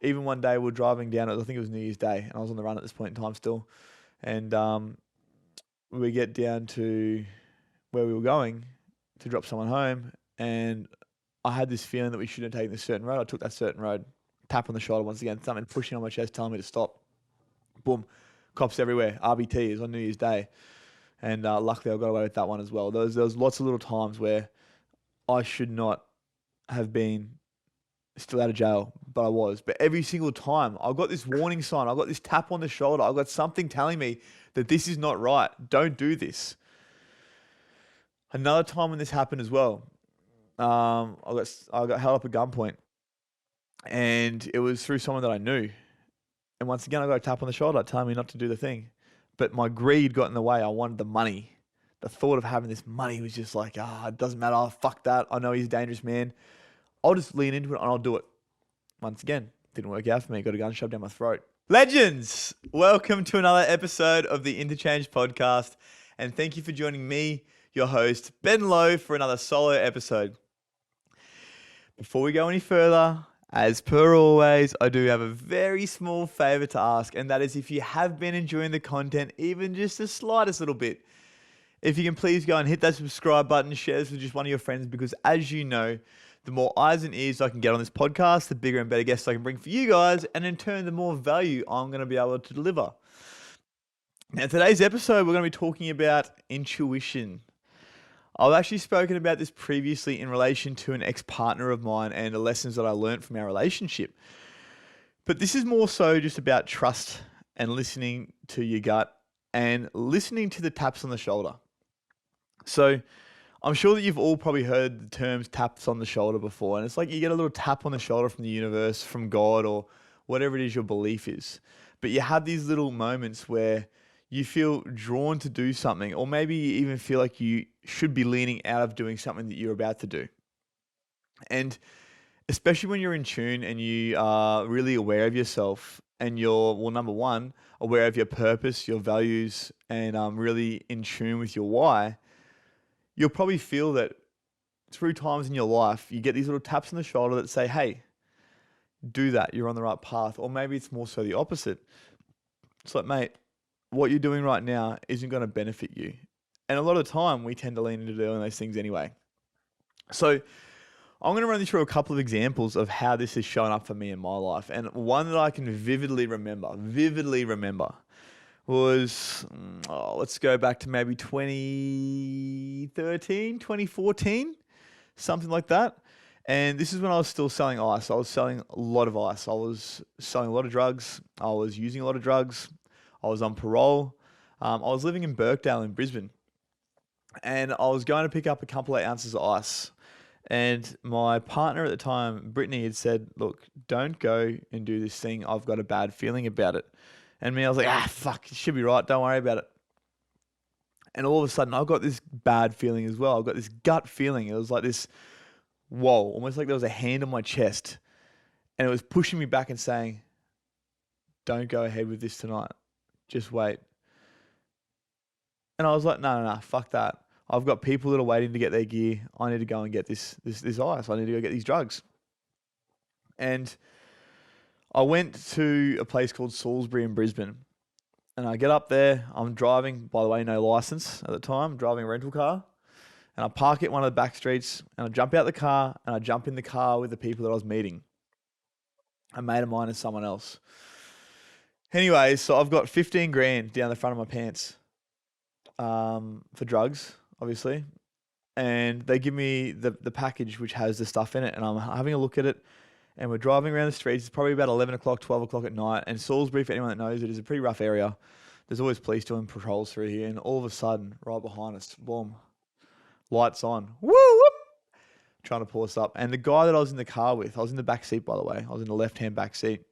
even one day we were driving down, I think it was New Year's Day, and I was on the run at this point in time still. And we get down to where we were going to drop someone home, and I had this feeling that we shouldn't have taken this certain road. I took that certain road, tap on the shoulder once again, something pushing on my chest, telling me to stop. Boom, cops everywhere. RBT is on New Year's Day, and luckily I got away with that one as well. There was lots of little times where I should not have been still out of jail, but I was. But every single time, I got this warning sign, I got this tap on the shoulder, I got something telling me that this is not right. Don't do this. Another time when this happened as well, I got held up at gunpoint, and it was through someone that I knew. And once again, I got a tap on the shoulder telling me not to do the thing. But my greed got in the way. I wanted the money. The thought of having this money was just like, it doesn't matter. Fuck that. I know he's a dangerous man. I'll just lean into it and I'll do it. Once again, didn't work out for me. Got a gun shoved down my throat. Legends, welcome to another episode of the Interchange podcast. And thank you for joining me, your host, Ben Lowe, for another solo episode. Before we go any further, as per always, I do have a very small favor to ask, and that is if you have been enjoying the content, even just the slightest little bit, if you can please go and hit that subscribe button, share this with just one of your friends, because as you know, the more eyes and ears I can get on this podcast, the bigger and better guests I can bring for you guys, and in turn, the more value I'm going to be able to deliver. Now, today's episode, we're going to be talking about intuition. I've actually spoken about this previously in relation to an ex-partner of mine and the lessons that I learned from our relationship. But this is more so just about trust and listening to your gut and listening to the taps on the shoulder. So I'm sure that you've all probably heard the terms taps on the shoulder before. And it's like you get a little tap on the shoulder from the universe, from God, or whatever it is your belief is. But you have these little moments where you feel drawn to do something, or maybe you even feel like you should be leaning out of doing something that you're about to do. And especially when you're in tune and you are really aware of yourself and you're, well, number one, aware of your purpose, your values, and really in tune with your why, you'll probably feel that through times in your life, you get these little taps on the shoulder that say, hey, do that, you're on the right path. Or maybe it's more so the opposite. It's like, mate, what you're doing right now isn't going to benefit you. And a lot of the time, we tend to lean into doing those things anyway. So I'm going to run you through a couple of examples of how this has shown up for me in my life. And one that I can vividly remember, was, let's go back to maybe 2013, 2014, something like that. And this is when I was still selling ice. I was selling a lot of ice. I was selling a lot of drugs. I was using a lot of drugs. I was on parole. I was living in Birkdale in Brisbane, and I was going to pick up a couple of ounces of ice. And my partner at the time, Brittany, had said, look, don't go and do this thing. I've got a bad feeling about it. And me, I was like, fuck, it should be right. Don't worry about it. And all of a sudden, I got this bad feeling as well. I got this gut feeling. It was like this, whoa, almost like there was a hand on my chest. And it was pushing me back and saying, don't go ahead with this tonight. Just wait. And I was like, no, fuck that. I've got people that are waiting to get their gear. I need to go and get this ice. I need to go get these drugs. And I went to a place called Salisbury in Brisbane. And I get up there. I'm driving, by the way, no license at the time, driving a rental car. And I park at one of the back streets, and I jump out the car, and I jump in the car with the people that I was meeting. A mate of mine and someone else. Anyway, so I've got 15 grand down the front of my pants for drugs, obviously. And they give me the package which has the stuff in it. And I'm having a look at it. And we're driving around the streets. It's probably about 11 o'clock, 12 o'clock at night. And Salisbury, for anyone that knows it, is a pretty rough area. There's always police doing patrols through here. And all of a sudden, right behind us, boom, lights on. Woo, whoop, trying to pull us up. And the guy that I was in the car with, I was in the back seat, by the way. I was in the left-hand back seat.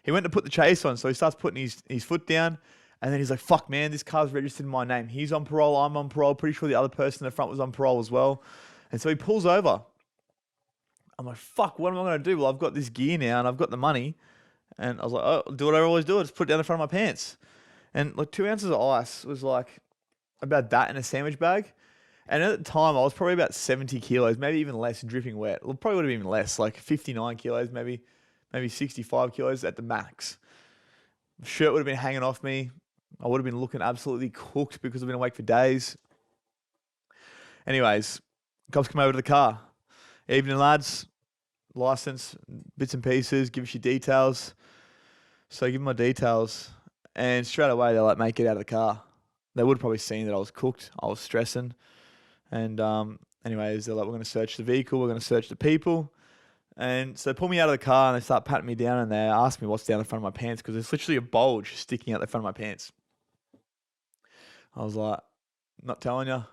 He went to put the chase on, so he starts putting his foot down, and then he's like, fuck, man, this car's registered in my name. He's on parole, I'm on parole. Pretty sure the other person in the front was on parole as well. And so he pulls over. I'm like, fuck, what am I going to do? Well, I've got this gear now, and I've got the money. And I was like, oh, do what I always do. I just put it down the front of my pants. And like 2 ounces of ice was like about that in a sandwich bag. And at the time, I was probably about 70 kilos, maybe even less, dripping wet. Well, probably would have been even less, like 59 kilos, maybe maybe 65 kilos at the max. Shirt would have been hanging off me. I would have been looking absolutely cooked because I've been awake for days. Anyways, cops come over to the car. Evening, lads. License, bits and pieces, give us your details. So I give them my details, and straight away they're like, mate, get out of the car. They would have probably seen that I was cooked. I was stressing. And anyways, they're like, we're going to search the vehicle. We're going to search the people. And so they pull me out of the car and they start patting me down and they ask me what's down the front of my pants because there's literally a bulge sticking out the front of my pants. I was like, not telling you.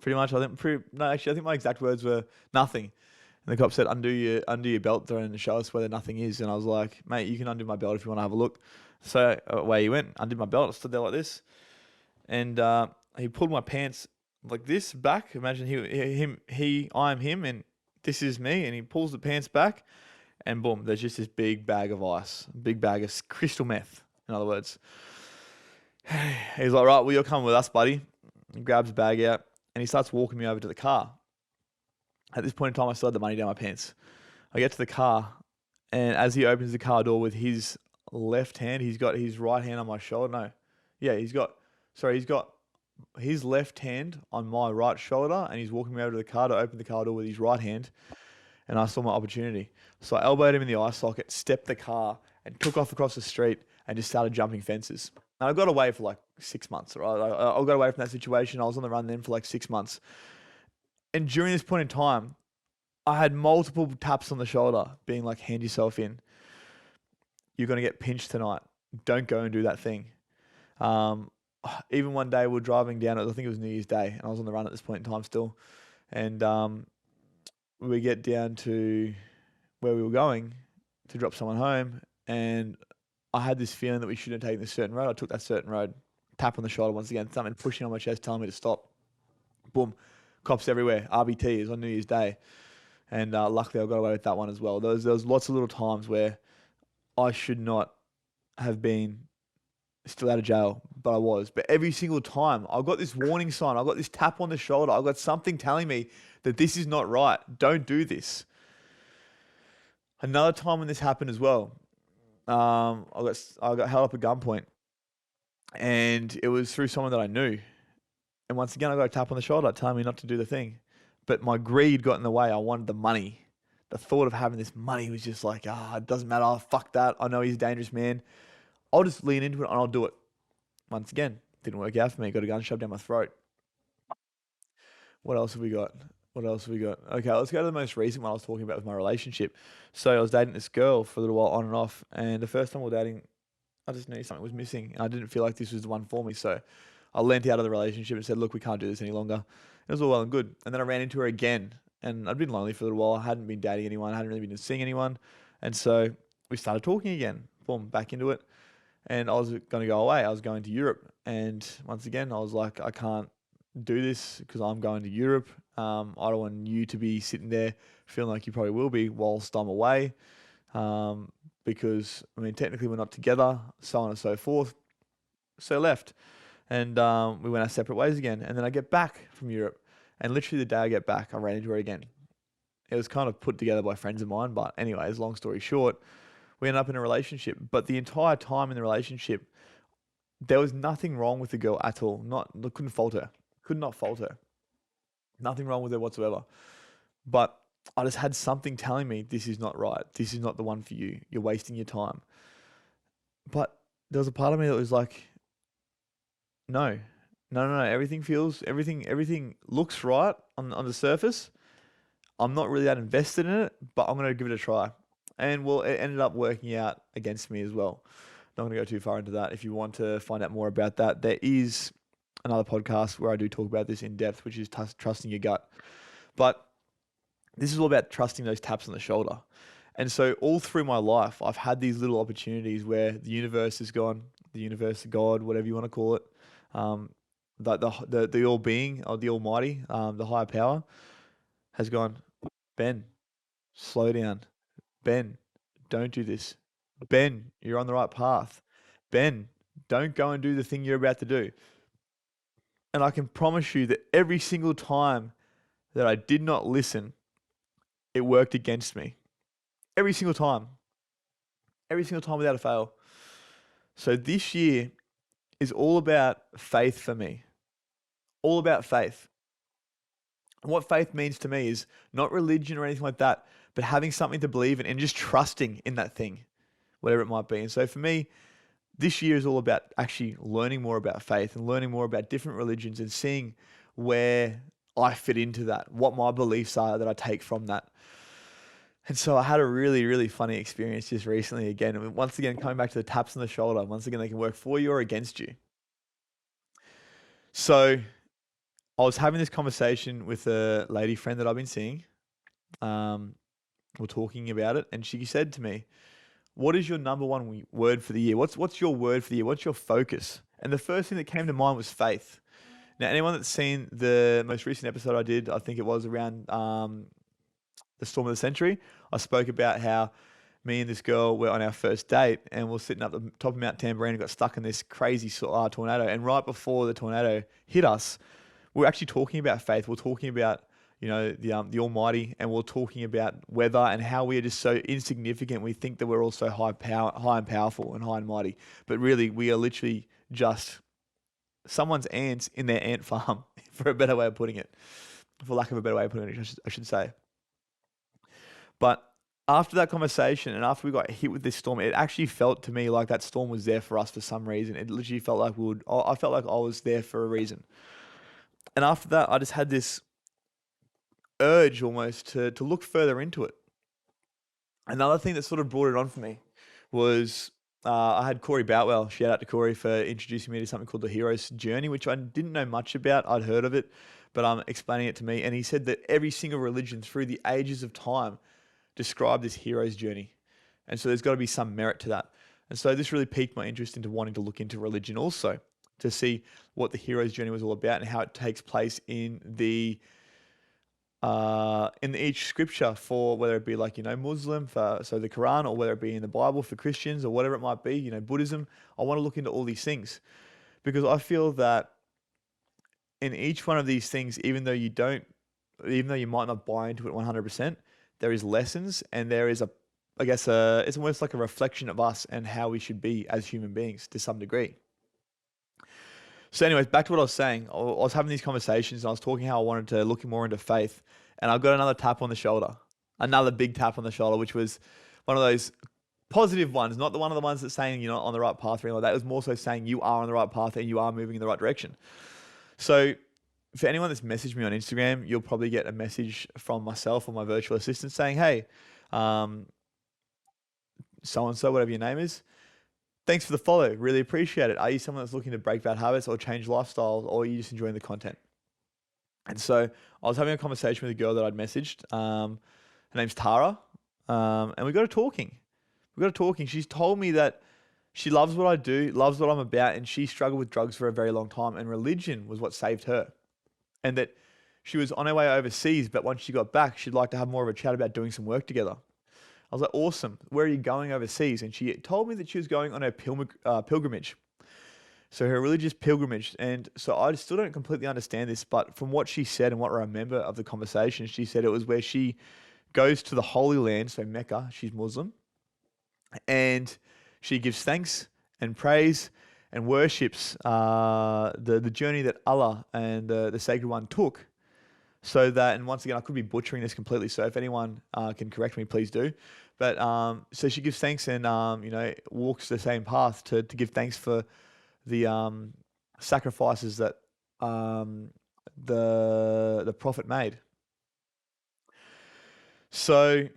Pretty much. I think my exact words were nothing. And the cop said, undo your belt there and show us where the nothing is. And I was like, mate, you can undo my belt if you want to have a look. So away he went, undid my belt. I stood there like this. And he pulled my pants like this back. Imagine I am him, and this is me. And he pulls the pants back, and boom, there's just this big bag of ice, big bag of crystal meth, in other words. He's like, right, well, you're coming with us, buddy. He grabs the bag out, and he starts walking me over to the car. At this point in time, I still had the money down my pants. I get to the car, and as he opens the car door with his left hand, he's got his right hand on my shoulder. No. Yeah, he's got his left hand on my right shoulder, and he's walking me over to the car to open the car door with his right hand. And I saw my opportunity. So I elbowed him in the eye socket, stepped the car, and took off across the street and just started jumping fences. And I got away for like 6 months, right? I got away from that situation. I was on the run then for like 6 months. And during this point in time, I had multiple taps on the shoulder being like, hand yourself in. You're going to get pinched tonight. Don't go and do that thing. Even one day we were driving down, I think it was New Year's Day, and I was on the run at this point in time still. And we get down to where we were going to drop someone home, and I had this feeling that we shouldn't have taken this certain road. I took that certain road, tap on the shoulder once again, something pushing on my chest, telling me to stop. Boom. Cops everywhere. RBT is on New Year's Day. And luckily I got away with that one as well. There was lots of little times where I should not have been still out of jail, but I was. But every single time, I got this warning sign. I got this tap on the shoulder. I got something telling me that this is not right. Don't do this. Another time when this happened as well, I got held up at gunpoint, and it was through someone that I knew. And once again, I got a tap on the shoulder telling me not to do the thing. But my greed got in the way. I wanted the money. The thought of having this money was just like, it doesn't matter. Fuck that. I know he's a dangerous man. I'll just lean into it and I'll do it. Once again, didn't work out for me. Got a gun shoved down my throat. What else have we got? Okay, let's go to the most recent one I was talking about with my relationship. So I was dating this girl for a little while on and off. And the first time we were dating, I just knew something was missing. And I didn't feel like this was the one for me. So I leant out of the relationship and said, look, we can't do this any longer. It was all well and good. And then I ran into her again. And I'd been lonely for a little while. I hadn't been dating anyone. I hadn't really been seeing anyone. And so we started talking again. Boom, back into it. And I was going to go away. I was going to Europe. And once again, I was like, I can't do this because I'm going to Europe. I don't want you to be sitting there feeling like you probably will be whilst I'm away. Because, I mean, technically we're not together, so on and so forth. So left. And we went our separate ways again. And then I get back from Europe. And literally the day I get back, I ran into her again. It was kind of put together by friends of mine. But anyways, long story short, we ended up in a relationship. But the entire time in the relationship, there was nothing wrong with the girl at all. Couldn't fault her. Could not fault her. Nothing wrong with her whatsoever. But I just had something telling me this is not right. This is not the one for you. You're wasting your time. But there was a part of me that was like, no. Everything looks right on the surface. I'm not really that invested in it, but I'm going to give it a try. And well, it ended up working out against me as well. Not going to go too far into that. If you want to find out more about that, there is another podcast where I do talk about this in depth, which is trusting your gut. But this is all about trusting those taps on the shoulder. And so all through my life, I've had these little opportunities where the universe has gone, the universe, God, whatever you want to call it, the all-being, or the almighty, the higher power, has gone, Ben, slow down. Ben, don't do this. Ben, you're on the right path. Ben, don't go and do the thing you're about to do. And I can promise you that every single time that I did not listen, it worked against me. Every single time. every single time without a fail. So this year is all about faith for me, all about faith. And what faith means to me is not religion or anything like that, but having something to believe in and just trusting in that thing, whatever it might be. And so for me, this year is all about actually learning more about faith and learning more about different religions and seeing where I fit into that, what my beliefs are that I take from that. And so I had a really, really funny experience just recently again. And once again, coming back to the taps on the shoulder, once again, they can work for you or against you. So I was having this conversation with a lady friend that I've been seeing. We're talking about it, and she said to me, "What is your number one word for the year? What's your word for the year? What's your focus?" And the first thing that came to mind was faith. Now, anyone that's seen the most recent episode I did, I think it was around the storm of the century, I spoke about how me and this girl were on our first date and we're sitting up the top of Mount Tamborine and got stuck in this crazy tornado. And right before the tornado hit us, we were actually talking about faith. We're talking about, the Almighty, and we're talking about weather and how we are just so insignificant. We think that we're all so high and powerful and high and mighty, but really we are literally just someone's ants in their ant farm, for a better way of putting it, for lack of a better way of putting it, I should say. But after that conversation and after we got hit with this storm, it actually felt to me like that storm was there for us for some reason. It literally felt like I felt like I was there for a reason. And after that, I just had this urge almost to look further into it. Another thing that sort of brought it on for me was I had Corey Boutwell, shout out to Corey for introducing me to something called the Hero's Journey, which I didn't know much about. I'd heard of it, but I'm explaining it to me. And he said that every single religion through the ages of time describe this hero's journey. And so there's got to be some merit to that. And so this really piqued my interest into wanting to look into religion also, to see what the hero's journey was all about and how it takes place in each scripture, for whether it be like, Muslim, so the Quran, or whether it be in the Bible for Christians, or whatever it might be, Buddhism. I want to look into all these things because I feel that in each one of these things, even though you might not buy into it 100%, there is lessons, and there is it's almost like a reflection of us and how we should be as human beings to some degree. So anyways, back to what I was saying. I was having these conversations and I was talking how I wanted to look more into faith, and I got another tap on the shoulder, another big tap on the shoulder, which was one of those positive ones, not the one of the ones that's saying you're not on the right path or anything like that. It was more so saying you are on the right path and you are moving in the right direction. So for anyone that's messaged me on Instagram, you'll probably get a message from myself or my virtual assistant saying, "Hey, so-and-so, whatever your name is, thanks for the follow. Really appreciate it. Are you someone that's looking to break bad habits or change lifestyles, or are you just enjoying the content?" And so I was having a conversation with a girl that I'd messaged. Her name's Tara. And we got to talking. She's told me that she loves what I do, loves what I'm about, and she struggled with drugs for a very long time, and religion was what saved her. And that she was on her way overseas, but once she got back, she'd like to have more of a chat about doing some work together. I was like, "Awesome. Where are you going overseas?" And she told me that she was going on her pilgrimage. So her religious pilgrimage. And so I still don't completely understand this, but from what she said and what I remember of the conversation, she said it was where she goes to the Holy Land, so Mecca, she's Muslim, and she gives thanks and praise and worships the journey that Allah and the Sacred One took. So that, and once again, I could be butchering this completely, so if anyone can correct me, please do. But so she gives thanks and walks the same path to give thanks for the sacrifices that the prophet made. So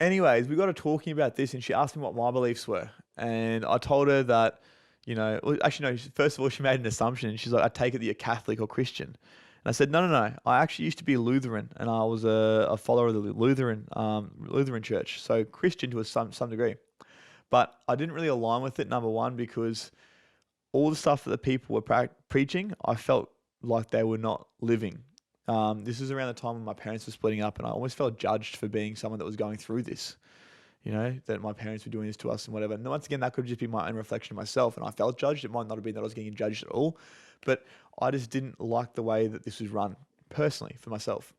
anyways, we got to talking about this, and she asked me what my beliefs were, and I told her that, well, actually no. First of all, she made an assumption, and she's like, "I take it that you're Catholic or Christian," and I said, "No, no, no. I actually used to be a Lutheran, and I was a follower of the Lutheran church, so Christian to some degree, but I didn't really align with it. Number one, because all the stuff that the people were preaching, I felt like they were not living." This was around the time when my parents were splitting up, and I almost felt judged for being someone that was going through this, that my parents were doing this to us and whatever. And once again, that could just be my own reflection of myself, and I felt judged. It might not have been that I was getting judged at all, but I just didn't like the way that this was run personally for myself.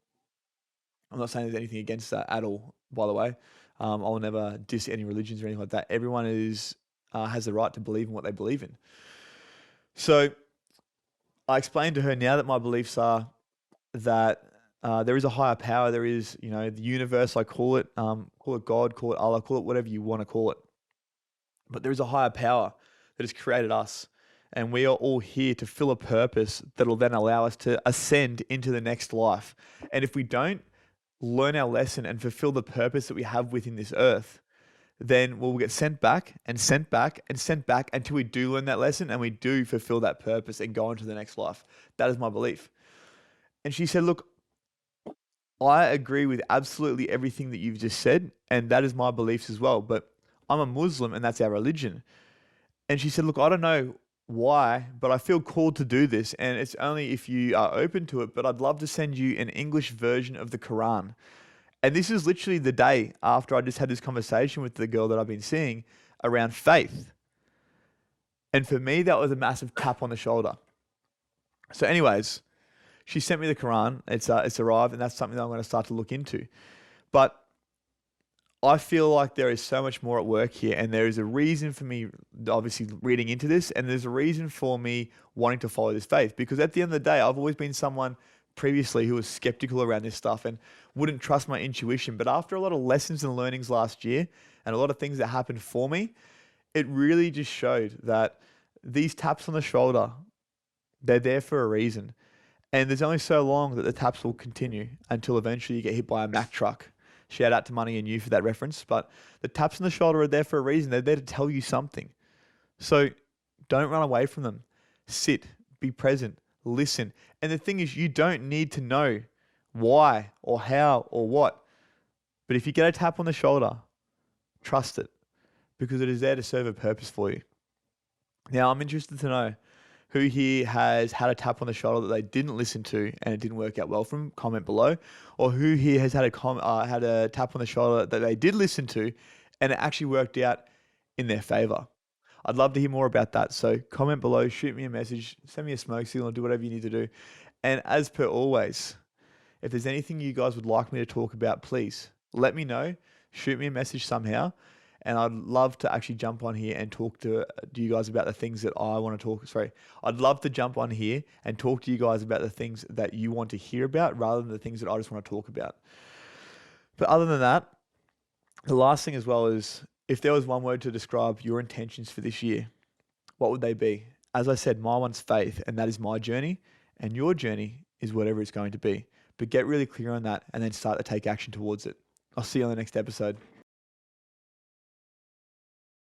I'm not saying there's anything against that at all, by the way. I'll never diss any religions or anything like that. Everyone has the right to believe in what they believe in. So I explained to her now that my beliefs are that there is a higher power. There is, the universe. I call it God, call it Allah, call it whatever you want to call it. But there is a higher power that has created us, and we are all here to fill a purpose that will then allow us to ascend into the next life. And if we don't learn our lesson and fulfill the purpose that we have within this earth, then we'll get sent back and sent back and sent back until we do learn that lesson and we do fulfill that purpose and go into the next life. That is my belief. And she said, look, I agree with absolutely everything that you've just said, and that is my beliefs as well. But I'm a Muslim and that's our religion. And she said, look, I don't know why, but I feel called to do this. And it's only if you are open to it, but I'd love to send you an English version of the Quran. And this is literally the day after I just had this conversation with the girl that I've been seeing around faith. And for me, that was a massive tap on the shoulder. So anyways, she sent me the Quran. It's arrived, and that's something that I'm going to start to look into. But I feel like there is so much more at work here, and there is a reason for me obviously reading into this, and there's a reason for me wanting to follow this faith. Because at the end of the day, I've always been someone previously who was skeptical around this stuff and wouldn't trust my intuition. But after a lot of lessons and learnings last year and a lot of things that happened for me, it really just showed that these taps on the shoulder, they're there for a reason. And there's only so long that the taps will continue until eventually you get hit by a Mack truck. Shout out to Money and You for that reference. But the taps on the shoulder are there for a reason. They're there to tell you something. So don't run away from them. Sit, be present, listen. And the thing is, you don't need to know why or how or what. But if you get a tap on the shoulder, trust it, because it is there to serve a purpose for you. Now, I'm interested to know who here has had a tap on the shoulder that they didn't listen to and it didn't work out well from. Comment below. Or who here has had a tap on the shoulder that they did listen to and it actually worked out in their favor. I'd love to hear more about that. So comment below, shoot me a message, send me a smoke signal, do whatever you need to do. And as per always, if there's anything you guys would like me to talk about, please let me know. Shoot me a message somehow. And I'd love to actually jump on here and talk to you guys about the things that I want to talk. Sorry, I'd love to jump on here and talk to you guys about the things that you want to hear about rather than the things that I just want to talk about. But other than that, the last thing as well is, if there was one word to describe your intentions for this year, what would they be? As I said, my one's faith, and that is my journey, and your journey is whatever it's going to be. But get really clear on that and then start to take action towards it. I'll see you on the next episode.